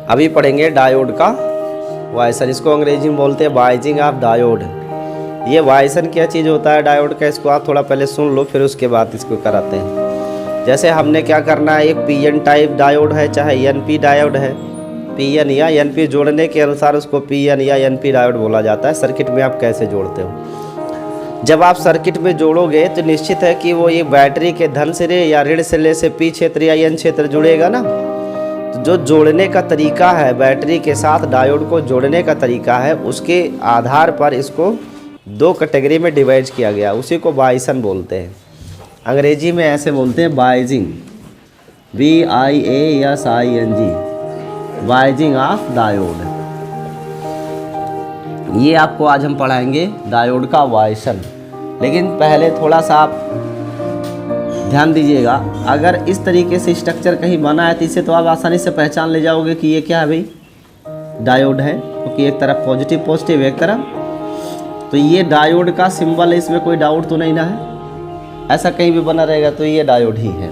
अभी पढ़ेंगे डायोड का वाइसन, इसको अंग्रेजी में बोलते हैं बाइजिंग ऑफ डायोड। ये वाइसन क्या चीज़ होता है डायोड का, इसको आप थोड़ा पहले सुन लो फिर उसके बाद इसको कराते हैं। जैसे हमने क्या करना है, एक पीएन टाइप डायोड है चाहे एनपी डायोड है, पीएन या एनपी जोड़ने के अनुसार उसको पीएन या एनपी डायोड बोला जाता है। सर्किट में आप कैसे जोड़ते हो, जब आप सर्किट में जोड़ोगे तो निश्चित है कि वो ये बैटरी के धन सिरे या ऋण सिरे से पी क्षेत्र या एन क्षेत्र जुड़ेगा ना। तो जो जोड़ने का तरीका है, बैटरी के साथ डायोड को जोड़ने का तरीका है, उसके आधार पर इसको दो कैटेगरी में डिवाइड किया गया, उसी को बाइसन बोलते हैं। अंग्रेजी में ऐसे बोलते हैं बाइजिंग, BIASING, बाइजिंग ऑफ डायोड। ये आपको आज हम पढ़ाएंगे डायोड का वाइसन। लेकिन पहले थोड़ा सा आप ध्यान दीजिएगा, अगर इस तरीके से स्ट्रक्चर कहीं बना है तो इसे तो आप आसानी से पहचान ले जाओगे कि ये क्या है भाई, डायोड है, क्योंकि एक तरफ पॉजिटिव पॉजिटिव एक तरफ, तो ये डायोड का सिंबल है, इसमें कोई डाउट तो नहीं ना है। ऐसा कहीं भी बना रहेगा तो ये डायोड ही है।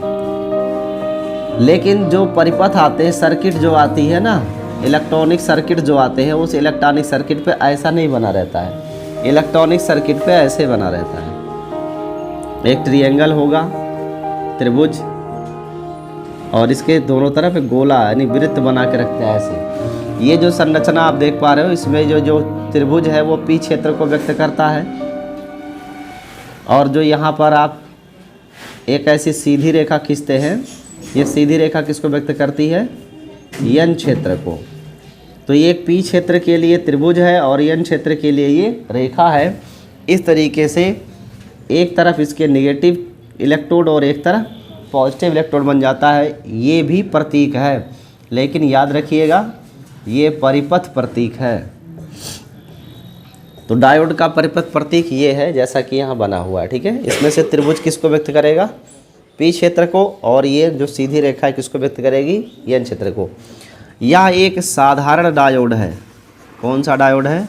लेकिन जो परिपथ आते हैं, सर्किट जो आती है ना, इलेक्ट्रॉनिक सर्किट जो आते हैं, उस इलेक्ट्रॉनिक सर्किट पे ऐसा नहीं बना रहता है। इलेक्ट्रॉनिक सर्किट पे ऐसे बना रहता है, एक ट्रायंगल होगा, त्रिभुज, और इसके दोनों तरफ एक गोला यानी वृत्त बना के रखते हैं ऐसे। ये जो संरचना आप देख पा रहे हो, इसमें जो त्रिभुज है वो पी क्षेत्र को व्यक्त करता है, और जो यहाँ पर आप एक ऐसी सीधी रेखा खींचते हैं, ये सीधी रेखा किसको व्यक्त करती है, एन क्षेत्र को। तो ये पी क्षेत्र के लिए त्रिभुज है और एन क्षेत्र के लिए ये रेखा है। इस तरीके से एक तरफ इसके नेगेटिव इलेक्ट्रोड और एक तरफ पॉजिटिव इलेक्ट्रोड बन जाता है। ये भी प्रतीक है, लेकिन याद रखिएगा ये परिपथ प्रतीक है। तो डायोड का परिपथ प्रतीक ये है जैसा कि यहाँ बना हुआ है, ठीक है। इसमें से त्रिभुज किसको व्यक्त करेगा, पी क्षेत्र को, और ये जो सीधी रेखा है किसको व्यक्त करेगी, एन क्षेत्र को। यह एक साधारण डायोड है। कौन सा डायोड है,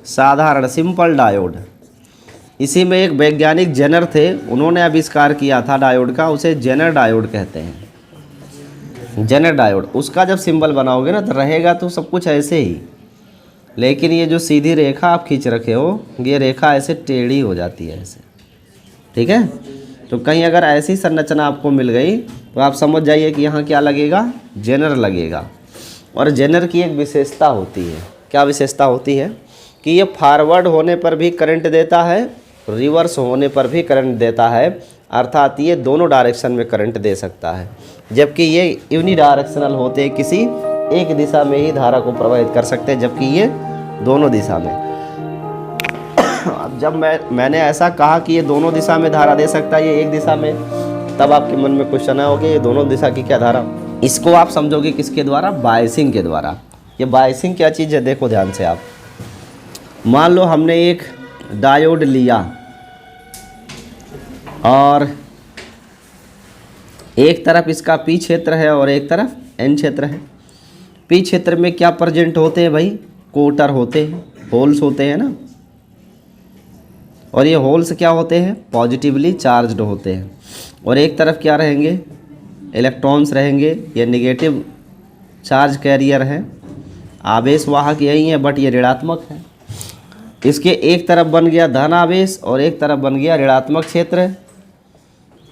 साधारण सिंपल डायोड। इसी में एक वैज्ञानिक जेनर थे, उन्होंने आविष्कार किया था डायोड का, उसे जेनर डायोड कहते हैं। जेनर डायोड, उसका जब सिंबल बनाओगे ना तो रहेगा तो सब कुछ ऐसे ही, लेकिन ये जो सीधी रेखा आप खींच रखे हो, ये रेखा ऐसे टेढ़ी हो जाती है ऐसे, ठीक है। तो कहीं अगर ऐसी संरचना आपको मिल गई तो आप समझ जाइए कि यहाँ क्या लगेगा, जेनर लगेगा। और जेनर की एक विशेषता होती है, क्या विशेषता होती है कि ये फॉरवर्ड होने पर भी करंट देता है, रिवर्स होने पर भी करंट देता है, अर्थात ये दोनों डायरेक्शन में करंट दे सकता है। जबकि ये यूनिडायरेक्शनल होते हैं, किसी एक दिशा में ही धारा को प्रवाहित कर सकते हैं, जबकि ये दोनों दिशा में। अब जब मैंने ऐसा कहा कि ये दोनों दिशा में धारा दे सकता है, ये एक दिशा में, तब आपके मन में क्वेश्चन आया होगा ये दोनों दिशा की क्या धारा। इसको आप समझोगे किसके द्वारा, बायसिंग के द्वारा। ये बायसिंग क्या चीज़ है, देखो ध्यान से आप। मान लो हमने एक डायोड लिया और एक तरफ इसका पी क्षेत्र है और एक तरफ एन क्षेत्र है। पी क्षेत्र में क्या प्रेजेंट होते हैं भाई, कोटर होते हैं, होल्स होते हैं ना, और ये होल्स क्या होते हैं, पॉजिटिवली चार्ज्ड होते हैं। और एक तरफ क्या रहेंगे, इलेक्ट्रॉन्स रहेंगे, ये नेगेटिव चार्ज कैरियर हैं, आवेश वाहक यही है, बट ये ऋणात्मक है। इसके एक तरफ बन गया धन आवेश और एक तरफ बन गया ऋणात्मक क्षेत्र।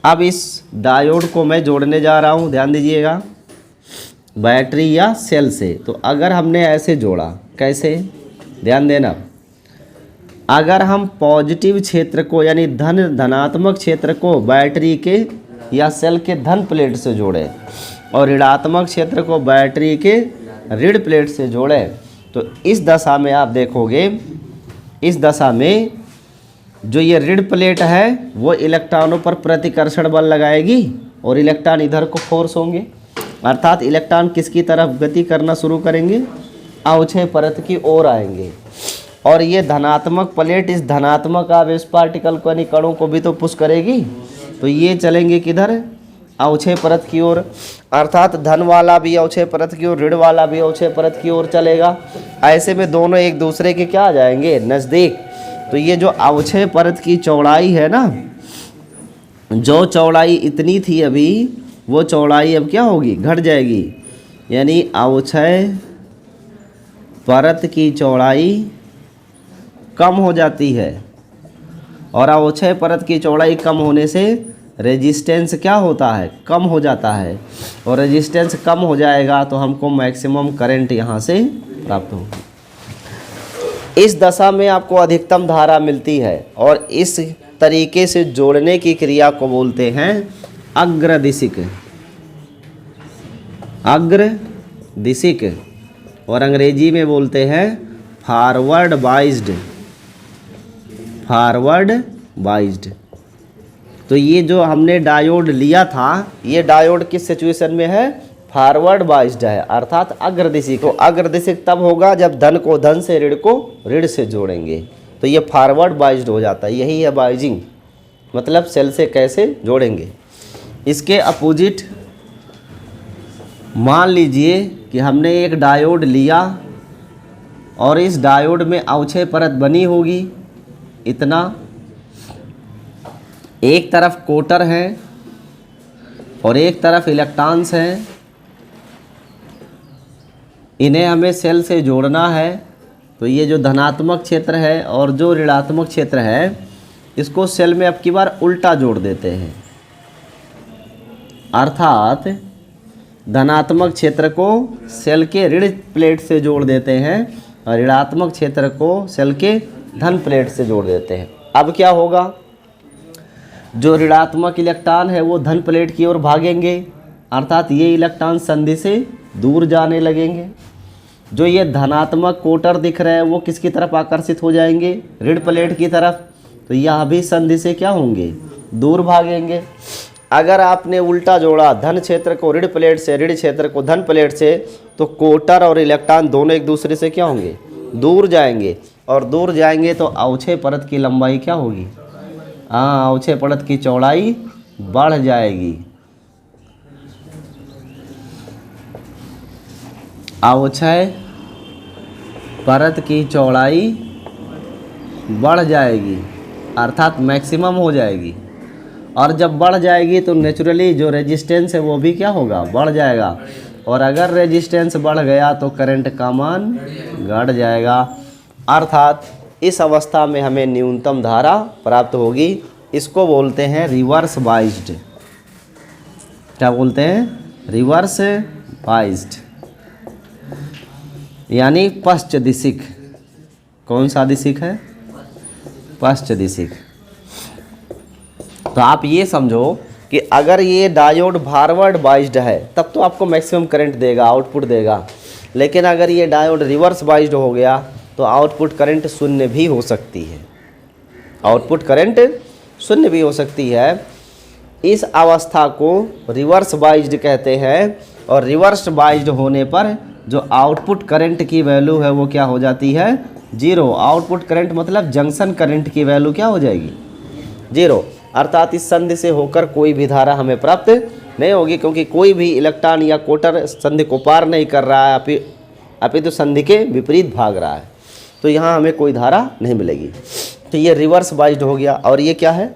अब इस डायोड को मैं जोड़ने जा रहा हूँ, ध्यान दीजिएगा, बैटरी या सेल से। तो अगर हमने ऐसे जोड़ा, कैसे, ध्यान देना, अगर हम पॉजिटिव क्षेत्र को यानी धनात्मक क्षेत्र को बैटरी के या सेल के धन प्लेट से जोड़े और ऋणात्मक क्षेत्र को बैटरी के ऋण प्लेट से जोड़े, तो इस दशा में आप देखोगे, इस दशा में जो ये ऋण प्लेट है वो इलेक्ट्रॉनों पर प्रतिकर्षण बल लगाएगी और इलेक्ट्रॉन इधर को फोर्स होंगे, अर्थात इलेक्ट्रॉन किसकी तरफ गति करना शुरू करेंगे, अवक्षय परत की ओर आएंगे। और ये धनात्मक प्लेट इस धनात्मक आवेश पार्टिकल को यानी कणों को भी तो पुश करेगी, तो ये चलेंगे किधर, अवक्षय परत की ओर, अर्थात धन वाला भी अवक्षय परत की ओर, ऋण वाला भी अवक्षय परत की ओर चलेगा। ऐसे में दोनों एक दूसरे के क्या आ जाएंगे, नज़दीक। तो ये जो अवक्षय परत की चौड़ाई है ना, जो चौड़ाई इतनी थी अभी, वो चौड़ाई अब क्या होगी, घट जाएगी। यानी अवक्षय परत की चौड़ाई कम हो जाती है, और अवक्षय परत की चौड़ाई कम होने से रेजिस्टेंस क्या होता है, कम हो जाता है, और रेजिस्टेंस कम हो जाएगा तो हमको मैक्सिमम करंट यहाँ से प्राप्त होगी। इस दशा में आपको अधिकतम धारा मिलती है, और इस तरीके से जोड़ने की क्रिया को बोलते हैं अग्रदिशिक, अग्रदिशिक, और अंग्रेजी में बोलते हैं फॉरवर्ड बाइज्ड, फॉरवर्ड बाइज्ड। तो ये जो हमने डायोड लिया था, ये डायोड किस सिचुएशन में है, फॉरवर्ड बाइज्ड है, अर्थात अग्रदिशिक। तो अग्रदिशिक तब होगा जब धन को धन से ऋण को ऋण से जोड़ेंगे, तो ये फॉरवर्ड बाइज्ड हो जाता है। यही है बाइजिंग, मतलब सेल से कैसे जोड़ेंगे। इसके अपोजिट मान लीजिए कि हमने एक डायोड लिया और इस डायोड में अवक्षय परत बनी होगी इतना, एक तरफ कोटर है और एक तरफ इलेक्ट्रॉन्स हैं, इन्हें हमें सेल से जोड़ना है। तो ये जो धनात्मक क्षेत्र है और जो ऋणात्मक क्षेत्र है, इसको सेल में अब की बार उल्टा जोड़ देते हैं, अर्थात धनात्मक क्षेत्र को सेल के ऋण प्लेट से जोड़ देते हैं और ऋणात्मक क्षेत्र को सेल के धन प्लेट से जोड़ देते हैं। अब क्या होगा, जो ऋणात्मक इलेक्ट्रॉन है वो धन प्लेट की ओर भागेंगे, अर्थात ये इलेक्ट्रॉन संधि से दूर जाने लगेंगे। जो ये धनात्मक कोटर दिख रहे हैं वो किसकी तरफ आकर्षित हो जाएंगे, ऋण प्लेट की तरफ। तो यह भी संधि से क्या होंगे, दूर भागेंगे। अगर आपने उल्टा जोड़ा धन क्षेत्र को ऋण प्लेट से, ऋण क्षेत्र को धन प्लेट से, तो कोटर और इलेक्ट्रॉन दोनों एक दूसरे से क्या होंगे, दूर जाएंगे, और दूर जाएंगे तो अवक्षय परत की लंबाई क्या होगी, अवक्षय परत की चौड़ाई बढ़ जाएगी। अवक्षय परत की चौड़ाई बढ़ जाएगी, अर्थात मैक्सिमम हो जाएगी, और जब बढ़ जाएगी तो नेचुरली जो रेजिस्टेंस है वो भी क्या होगा, बढ़ जाएगा, और अगर रेजिस्टेंस बढ़ गया तो करंट का मान घट जाएगा, अर्थात इस अवस्था में हमें न्यूनतम धारा प्राप्त होगी। इसको बोलते हैं रिवर्स बाइज्ड। क्या बोलते हैं, रिवर्स बाइज्ड, यानी पश्च दिशिक। कौन सा दिशिक है, पश्च दिशिक। तो आप ये समझो कि अगर ये डायोड फॉरवर्ड बाइज्ड है तब तो आपको मैक्सिमम करंट देगा, आउटपुट देगा, लेकिन अगर ये डायोड रिवर्स बाइज्ड हो गया तो आउटपुट करंट शून्य भी हो सकती है, आउटपुट करंट शून्य भी हो सकती है। इस अवस्था को रिवर्स बाइज्ड कहते हैं, और रिवर्स बाइज्ड होने पर जो आउटपुट करंट की वैल्यू है वो क्या हो जाती है, जीरो। आउटपुट करंट मतलब जंक्शन करंट की वैल्यू क्या हो जाएगी, जीरो, अर्थात इस संधि से होकर कोई भी धारा हमें प्राप्त नहीं होगी, क्योंकि कोई भी इलेक्ट्रॉन या कोटर संधि को पार नहीं कर रहा है, अपितु संधि के विपरीत भाग रहा है, तो यहाँ हमें कोई धारा नहीं मिलेगी। तो ये रिवर्स बाइज्ड हो गया, और ये क्या है,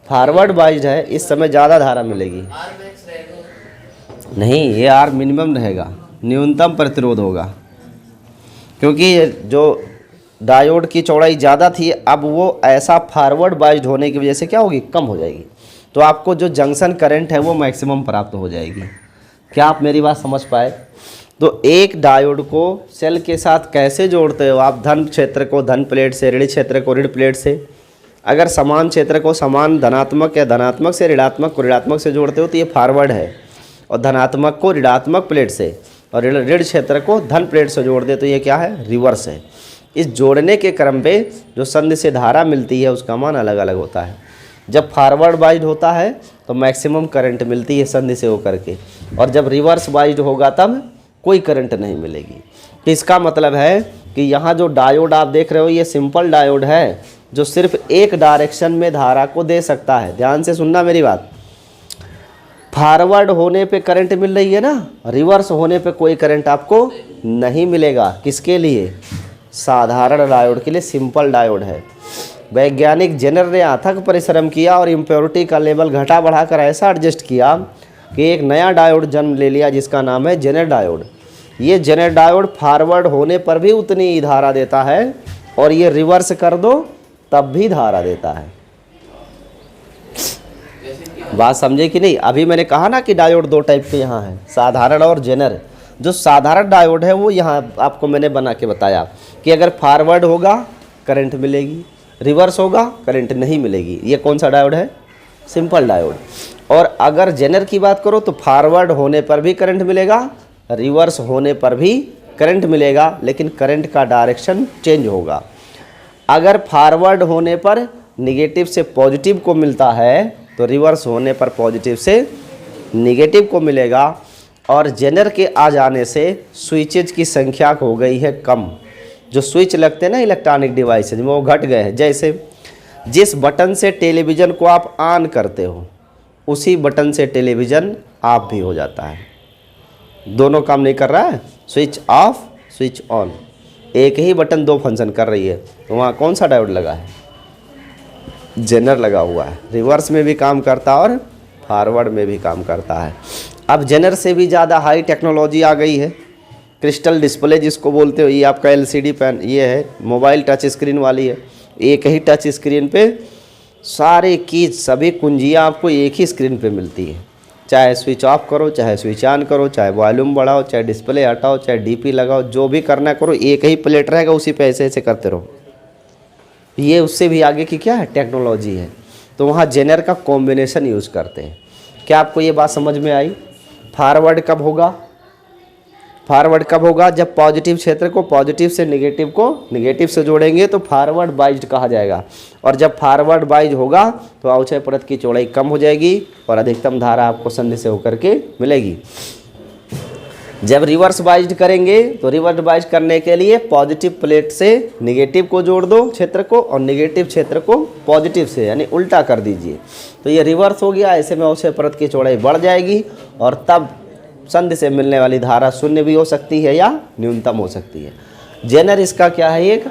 फॉरवर्ड बाइज्ड है। इस समय ज़्यादा धारा मिलेगी, नहीं, ये आर मिनिमम रहेगा, न्यूनतम प्रतिरोध होगा, क्योंकि जो डायोड की चौड़ाई ज़्यादा थी अब वो ऐसा फॉरवर्ड बाइज्ड होने की वजह से क्या होगी, कम हो जाएगी, तो आपको जो जंक्शन करंट है वो मैक्सिमम प्राप्त हो जाएगी। क्या आप मेरी बात समझ पाए? तो एक डायोड को सेल के साथ कैसे जोड़ते हो आप, धन क्षेत्र को धन प्लेट से, ऋण क्षेत्र को ऋण प्लेट से। अगर समान क्षेत्र को समान धनात्मक या धनात्मक से ऋणात्मक को ऋणात्मक से जोड़ते हो तो ये फॉरवर्ड है, और धनात्मक को ऋणात्मक प्लेट से और ऋण क्षेत्र को धन प्लेट से जोड़ दे तो ये क्या है, रिवर्स है। इस जोड़ने के क्रम पे जो संधि से धारा मिलती है उसका मान अलग अलग होता है। जब फॉरवर्ड बाइज्ड होता है तो मैक्सिमम करंट मिलती है संधि से होकर के, और जब रिवर्स बाइज्ड होगा तब कोई करंट नहीं मिलेगी। तो इसका मतलब है कि यहाँ जो डायोड आप देख रहे हो ये सिंपल डायोड है जो सिर्फ एक डायरेक्शन में धारा को दे सकता है। ध्यान से सुनना मेरी बात, फॉरवर्ड होने पे करंट मिल रही है ना, रिवर्स होने पे कोई करंट आपको नहीं मिलेगा। किसके लिए, साधारण डायोड के लिए, सिंपल डायोड है। वैज्ञानिक जेनर ने अथक परिश्रम किया और इम्प्योरिटी का लेवल घटा बढ़ाकर ऐसा एडजस्ट किया कि एक नया डायोड जन्म ले लिया जिसका नाम है जेनर डायोड। ये जेनर डायोड फॉरवर्ड होने पर भी उतनी ही धारा देता है और ये रिवर्स कर दो तब भी धारा देता है। बात समझे कि नहीं? अभी मैंने कहा ना कि डायोड दो टाइप के यहाँ हैं, साधारण और जेनर। जो साधारण डायोड है वो यहाँ आपको मैंने बना के बताया कि अगर फॉरवर्ड होगा करंट मिलेगी, रिवर्स होगा करंट नहीं मिलेगी। ये कौन सा डायोड है? Simple diode. और अगर जेनर की बात करो तो फॉरवर्ड होने पर भी करंट मिलेगा, रिवर्स होने पर भी करंट मिलेगा, लेकिन करंट का डायरेक्शन चेंज होगा। अगर फॉरवर्ड होने पर निगेटिव से पॉजिटिव को मिलता है तो रिवर्स होने पर पॉजिटिव से निगेटिव को मिलेगा। और जेनर के आ जाने से स्विचेज की संख्या हो गई है कम। जो स्विच लगते हैं ना इलेक्ट्रॉनिक डिवाइसेज में, वो घट गए हैं। जैसे जिस बटन से टेलीविज़न को आप ऑन करते हो उसी बटन से टेलीविज़न ऑफ भी हो जाता है। दोनों काम नहीं कर रहा है, स्विच ऑफ स्विच ऑन, एक ही बटन दो फंक्शन कर रही है। तो वहाँ कौन सा डायोड लगा है? जेनर लगा हुआ है। रिवर्स में भी काम करता है और फॉरवर्ड में भी काम करता है। अब जेनर से भी ज़्यादा हाई टेक्नोलॉजी आ गई है, क्रिस्टल डिस्प्ले जिसको बोलते हो। ये आपका LCD पैन, ये है मोबाइल टच स्क्रीन वाली है। एक ही टच स्क्रीन पे सारे कीज, सभी कुंजियाँ आपको एक ही स्क्रीन पे मिलती है। चाहे स्विच ऑफ करो, चाहे स्विच ऑन करो, चाहे वॉल्यूम बढ़ाओ, चाहे डिस्प्ले हटाओ, चाहे DP लगाओ, जो भी करना करो, एक ही प्लेट रहेगा, उसी पे ऐसे ऐसे करते रहो। ये उससे भी आगे की क्या है? टेक्नोलॉजी है। तो वहाँ जेनर का कॉम्बिनेशन यूज़ करते हैं। क्या आपको ये बात समझ में आई? फॉरवर्ड कब होगा? फॉरवर्ड कब होगा? जब पॉजिटिव क्षेत्र को पॉजिटिव से निगेटिव को निगेटिव से जोड़ेंगे तो फॉरवर्ड बाइज्ड कहा जाएगा। और जब फॉरवर्ड बाइज होगा तो अवक्षय परत की चौड़ाई कम हो जाएगी और अधिकतम धारा आपको संधि से होकर के मिलेगी। जब रिवर्स बाइज्ड करेंगे तो रिवर्स बाइज करने के लिए पॉजिटिव प्लेट से निगेटिव को जोड़ दो क्षेत्र को और निगेटिव क्षेत्र को पॉजिटिव से, यानी उल्टा कर दीजिए। तो ये रिवर्स हो गया। ऐसे में अवक्षय परत की चौड़ाई बढ़ जाएगी और तब संधि से मिलने वाली धारा शून्य भी हो सकती है या न्यूनतम हो सकती है। जेनर इसका क्या है? एक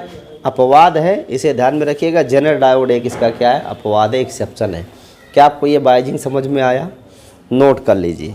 अपवाद है, इसे ध्यान में रखिएगा। जेनर डायोड एक इसका क्या है? अपवाद है, एक्सेप्शन है। क्या आपको ये बाइजिंग समझ में आया? नोट कर लीजिए।